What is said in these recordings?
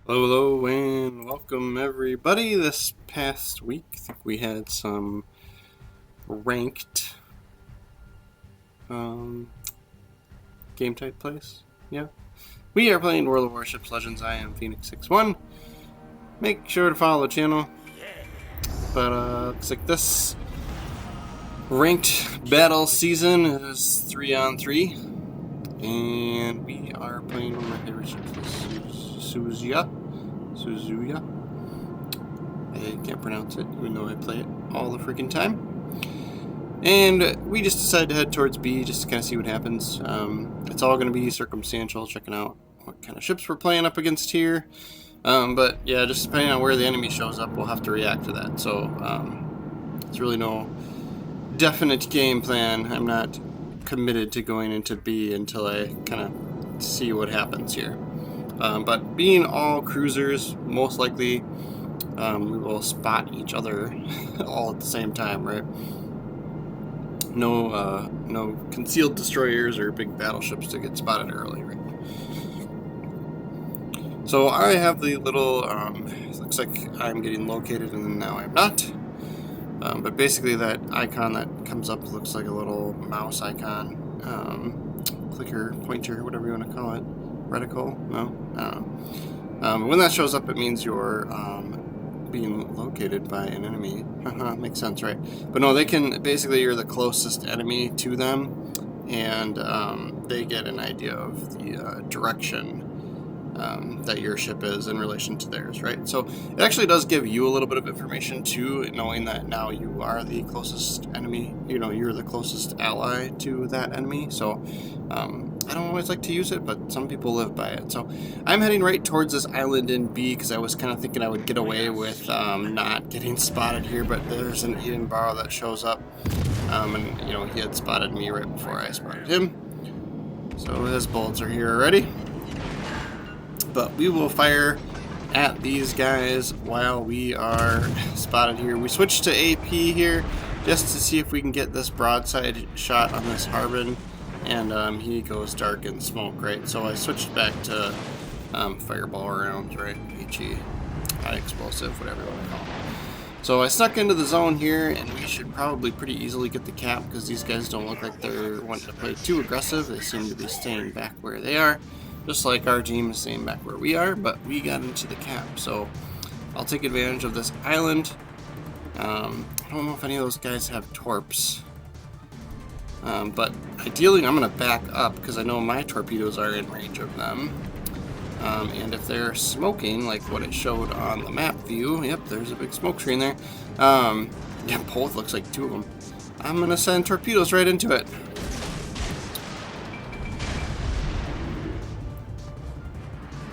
Hello and welcome everybody. This past week, I think we had some ranked game type plays. Yeah. We are playing World of Warships Legends. I am Phoenix61. Make sure to follow the channel. But looks like this ranked battle season is 3-on-3. And we are playing one of my favorite ships, Suzuya. I can't pronounce it, even though I play it all the freaking time. And we just decided to head towards B just to kind of see what happens. It's all going to be circumstantial, checking out what kind of ships we're playing up against here. But yeah, just depending on where the enemy shows up, we'll have to react to that. So it's really no definite game plan. I'm not committed to going into B until I kind of see what happens here. But being all cruisers, most likely we will spot each other all at the same time, right? No concealed destroyers or big battleships to get spotted early, right? So I have the little, looks like I'm getting located and now I'm not. But basically that icon that comes up looks like a little mouse icon, clicker, pointer, whatever you want to call it. Reticle? No? I don't know. When that shows up, it means you're being located by an enemy. Makes sense, right? But no, they can, basically you're the closest enemy to them, and they get an idea of the direction that your ship is in relation to theirs, right? So it actually does give you a little bit of information too, knowing that now you are the closest enemy, you're the closest ally to that enemy. So I don't always like to use it, but some people live by it. So I'm heading right towards this island in B because I was kind of thinking I would get away with not getting spotted here, but there's an Edinburgh that shows up, and he had spotted me right before I spotted him. So his bullets are here already. But we will fire at these guys while we are spotted here. We switched to AP here just to see if we can get this broadside shot on this Harbin, and he goes dark in smoke, right? So I switched back to fireball rounds, right? HE, high explosive, whatever you want to call it. So I snuck into the zone here, and we should probably pretty easily get the cap because these guys don't look like they're wanting to play too aggressive. They seem to be staying back where they are. Just like our team is staying back where we are, but we got into the cap, so I'll take advantage of this island. I don't know if any of those guys have torps, but ideally I'm going to back up because I know my torpedoes are in range of them. And if they're smoking, like what it showed on the map view, yep, there's a big smoke screen there. Yeah, both looks like two of them. I'm going to send torpedoes right into it.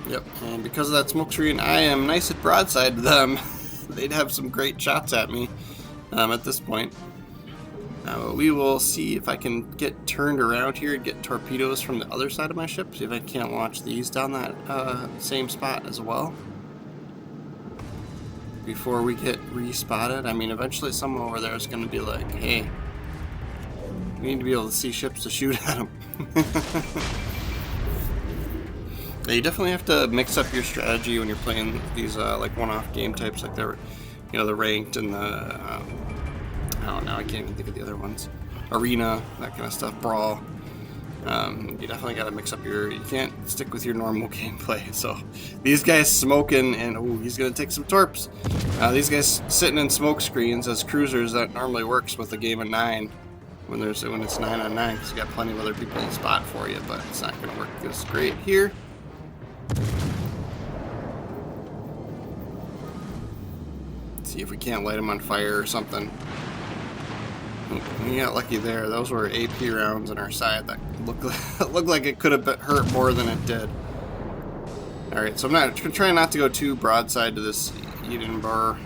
Yep, and because of that smoke screen, I am nice at broadside to them. They'd have some great shots at me at this point. We will see if I can get turned around here and get torpedoes from the other side of my ship. See if I can't launch these down that same spot as well before we get respotted. I mean, eventually someone over there is going to be like, hey, we need to be able to see ships to shoot at them. You definitely have to mix up your strategy when you're playing these like one-off game types, like the ranked and the I don't know, I can't even think of the other ones. Arena, that kind of stuff, brawl. You definitely got to mix up you can't stick with your normal gameplay. So these guys smoking, and oh, he's gonna take some torps. These guys sitting in smoke screens as cruisers, that normally works with a game of 9. When it's 9-on-9, because you got plenty of other people to spot for you, but it's not gonna work this great here. See if we can't light them on fire or something. We got lucky there. Those were AP rounds on our side that looked like it could have hurt more than it did. Alright, so I'm trying not to go too broadside to this Edinburgh.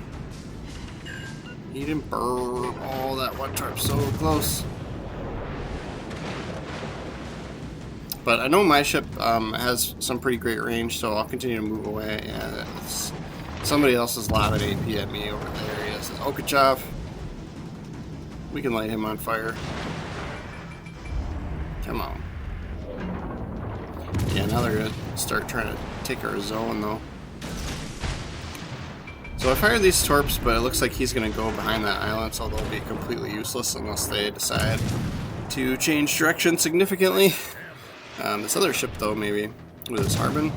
Oh, that one torp so close. But I know my ship has some pretty great range, so I'll continue to move away. Yeah, somebody else is lobbing AP at me over there. He has Okachev. We can light him on fire. Come on. Yeah, now they're going to start trying to take our zone, though. So I fired these torps, but it looks like he's going to go behind that island, so they'll be completely useless unless they decide to change direction significantly. This other ship, though, maybe, with his Harbin.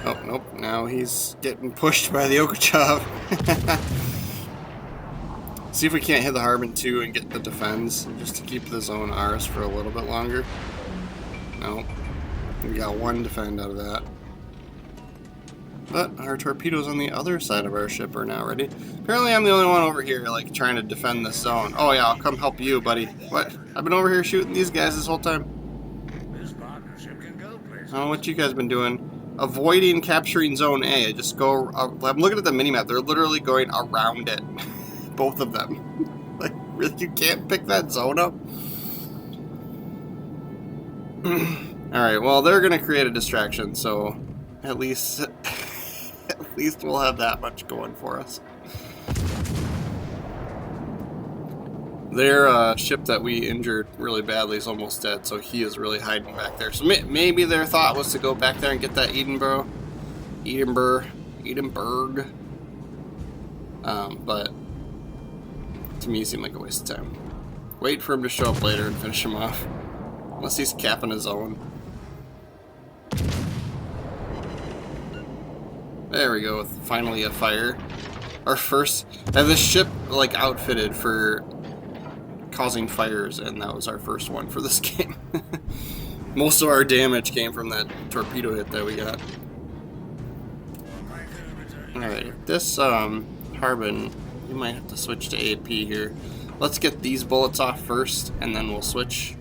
Oh, nope, now he's getting pushed by the Okachav. See if we can't hit the Harbin, too, and get the defense, just to keep the zone ours for a little bit longer. Nope. We got one defend out of that. But our torpedoes on the other side of our ship are now ready. Apparently I'm the only one over here, like, trying to defend this zone. Oh yeah, I'll come help you, buddy. What? I've been over here shooting these guys this whole time. I don't know what you guys been doing. Avoiding capturing zone A. Just go... I'm looking at the minimap. They're literally going around it. Both of them. Like, really? You can't pick that zone up? Alright, well, they're going to create a distraction, so at least... At least we'll have that much going for us. Their ship that we injured really badly is almost dead, so he is really hiding back there. So maybe their thought was to go back there and get that Edinburgh. But to me, it seemed like a waste of time. Wait for him to show up later and finish him off. Unless he's capping his own. There we go, finally a fire. Our first... I have this ship, like, outfitted for causing fires, and that was our first one for this game. Most of our damage came from that torpedo hit that we got. Alright, this Harbin, you might have to switch to AP here. Let's get these bullets off first, and then we'll switch.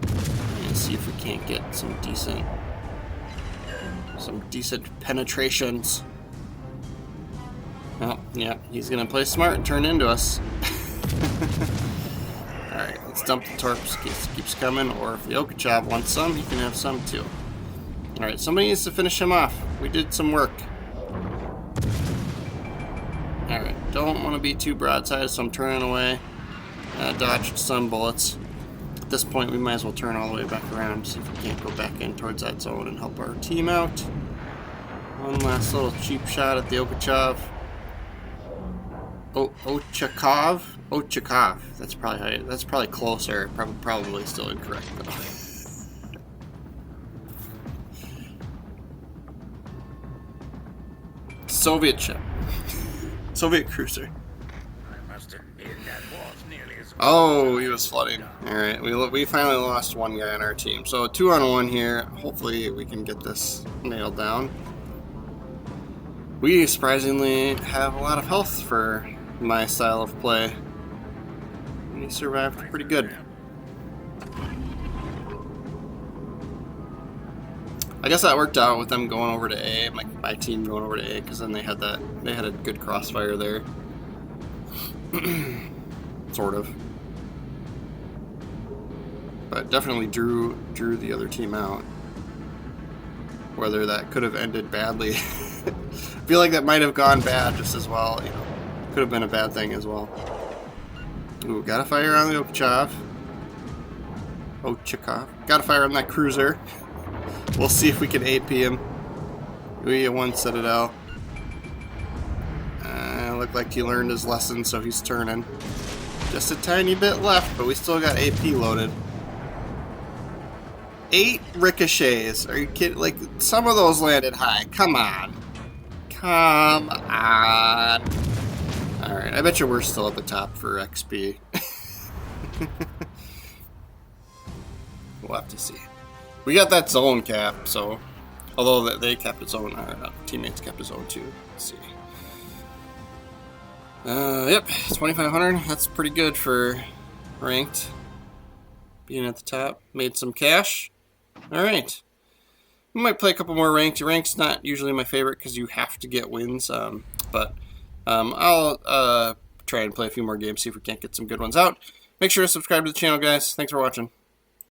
And see if we can't get some decent penetrations. Oh, yeah, he's gonna play smart and turn into us. Alright, let's dump the torps. Keeps coming, or if the Okachav wants some, he can have some too. Alright, somebody needs to finish him off. We did some work. Alright, don't want to be too broadside, so I'm turning away. Dodged some bullets. At this point, we might as well turn all the way back around, see if we can't go back in towards that zone and help our team out. One last little cheap shot at the Okachav. Ochakov. That's probably closer. Probably still incorrect though. Soviet ship. Soviet cruiser. Oh, he was flooding. Alright, we finally lost one guy on our team. So 2-on-1 here. Hopefully we can get this nailed down. We surprisingly have a lot of health for my style of play. We survived pretty good. I guess that worked out with them going over to A, my team going over to A, because then they had a good crossfire there. Sort of. But definitely drew the other team out. Whether that could have ended badly. I feel like that might have gone bad just as well, you know. Could have been a bad thing as well. Ooh, got a fire on the Okachav. Got a fire on that cruiser. We'll see if we can AP him. We get one Citadel. Looked like he learned his lesson, so he's turning. Just a tiny bit left, but we still got AP loaded. 8 ricochets. Are you kidding? Like, some of those landed high. Come on. Come on. Alright, I bet you we're still at the top for XP. We'll have to see. We got that zone cap, so... Although they kept its own, our teammates kept his own too. Let's see. Yep, 2,500. That's pretty good for ranked. Being at the top. Made some cash. Alright. We might play a couple more ranked. Ranked's not usually my favorite because you have to get wins. But I'll try and play a few more games, see if we can't get some good ones out. Make sure to subscribe to the channel, guys. Thanks for watching.